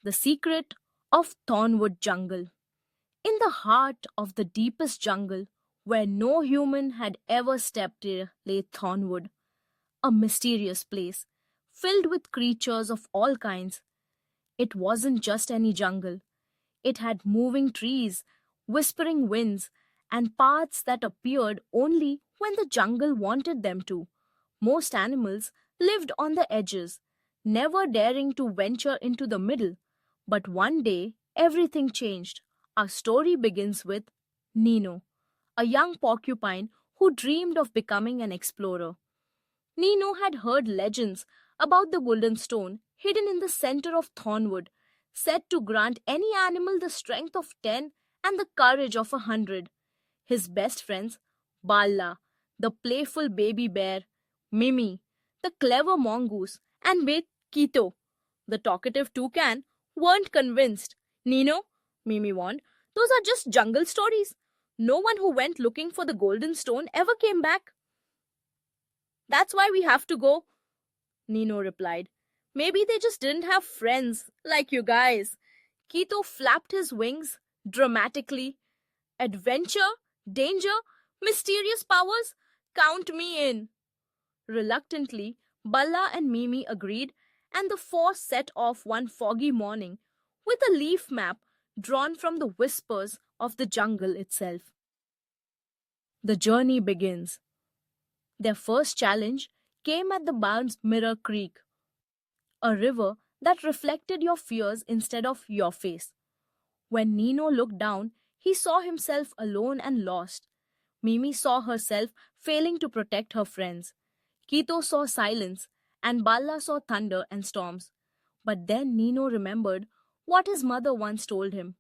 The secret of Thornwood Jungle. In the heart of the deepest jungle, where no human had ever stepped lay Thornwood, a mysterious place, filled with creatures of all kinds. It wasn't just any jungle. It had moving trees, whispering winds, and paths that appeared only when the jungle wanted them to. Most animals lived on the edges, never daring to venture into the middle. But one day, everything changed. Our story begins with Nino, a young porcupine who dreamed of becoming an explorer. Nino had heard legends about the golden stone hidden in the center of Thornwood, said to grant any animal the strength of 10 and the courage of 100. His best friends, Balla, the playful baby bear, Mimi, the clever mongoose, and with Kito, the talkative toucan, weren't convinced. Nino, Mimi warned, those are just jungle stories. No one who went looking for the golden stone ever came back. That's why we have to go, Nino replied. Maybe they just didn't have friends like you guys. Kito flapped his wings dramatically. Adventure, danger, mysterious powers, count me in. Reluctantly, Balla and Mimi agreed, and the four set off one foggy morning with a leaf map drawn from the whispers of the jungle itself. The journey begins. Their first challenge came at the Bounds Mirror Creek, a river that reflected your fears instead of your face. When Nino looked down, he saw himself alone and lost. Mimi saw herself failing to protect her friends. Kito saw silence, and Balla saw thunder and storms. But then Nino remembered what his mother once told him.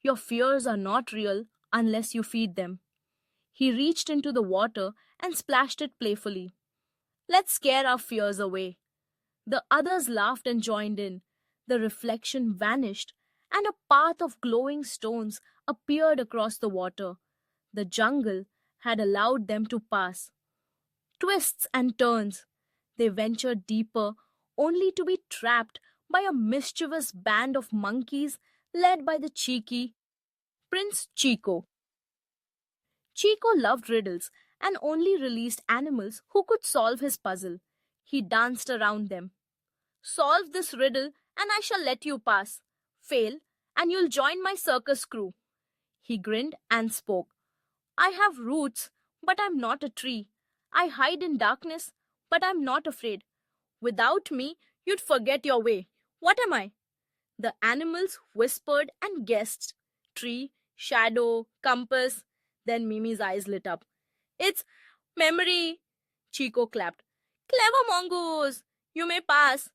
Your fears are not real unless you feed them. He reached into the water and splashed it playfully. Let's scare our fears away. The others laughed and joined in. The reflection vanished, and a path of glowing stones appeared across the water. The jungle had allowed them to pass. Twists and turns. They ventured deeper, only to be trapped by a mischievous band of monkeys led by the cheeky Prince Chico. Chico loved riddles and only released animals who could solve his puzzle. He danced around them. Solve this riddle and I shall let you pass. Fail and you'll join my circus crew. He grinned and spoke. I have roots, but I'm not a tree. I hide in darkness, but I'm not afraid. Without me, you'd forget your way. What am I? The animals whispered and guessed. Tree, shadow, compass. Then Mimi's eyes lit up. It's memory. Chico clapped. Clever mongoose. You may pass.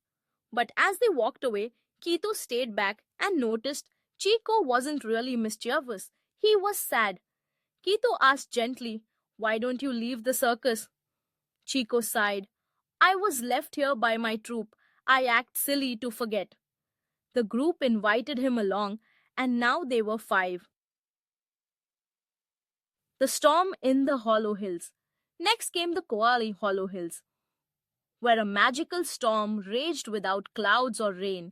But as they walked away, Kito stayed back and noticed Chico wasn't really mischievous. He was sad. Kito asked gently, Why don't you leave the circus? Chico sighed. I was left here by my troop. I act silly to forget. The group invited him along, and now they were 5. The storm in the Hollow Hills. Next came the Koali Hollow Hills, where a magical storm raged without clouds or rain.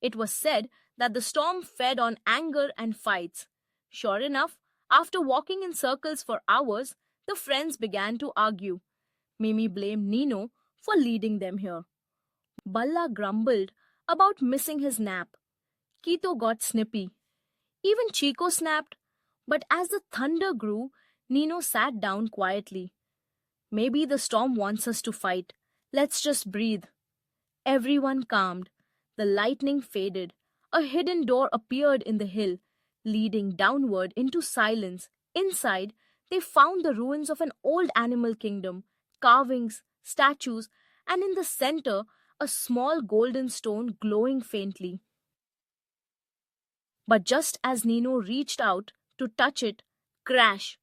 It was said that the storm fed on anger and fights. Sure enough, after walking in circles for hours, the friends began to argue. Mimi blamed Nino for leading them here. Balla grumbled about missing his nap. Kito got snippy. Even Chico snapped. But as the thunder grew, Nino sat down quietly. Maybe the storm wants us to fight. Let's just breathe. Everyone calmed. The lightning faded. A hidden door appeared in the hill, leading downward into silence. Inside, they found the ruins of an old animal kingdom, carvings, statues, and in the center, a small golden stone glowing faintly. But just as Nino reached out to touch it, crash!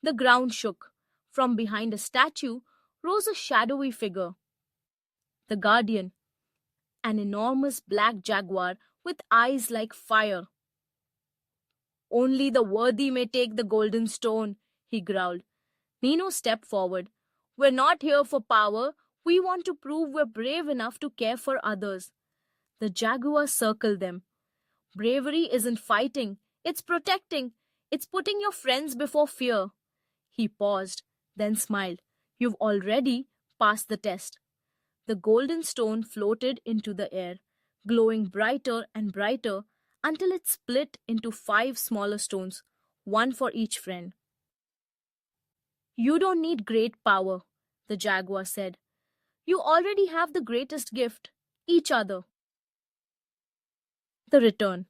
The ground shook. From behind a statue rose a shadowy figure. The guardian, an enormous black jaguar with eyes like fire. Only the worthy may take the golden stone, he growled. Nino stepped forward. We're not here for power. We want to prove we're brave enough to care for others. The jaguar circled them. Bravery isn't fighting, it's protecting. It's putting your friends before fear. He paused, then smiled. You've already passed the test. The golden stone floated into the air, glowing brighter and brighter until it split into 5 smaller stones, one for each friend. You don't need great power, the jaguar said. You already have the greatest gift, each other. The return.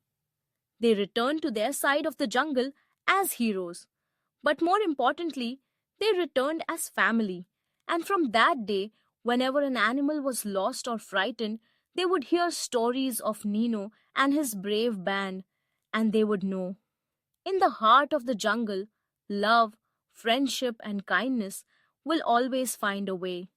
They returned to their side of the jungle as heroes. But more importantly, they returned as family. And from that day, whenever an animal was lost or frightened, they would hear stories of Nino and his brave band, and they would know. In the heart of the jungle, love, friendship, and kindness will always find a way.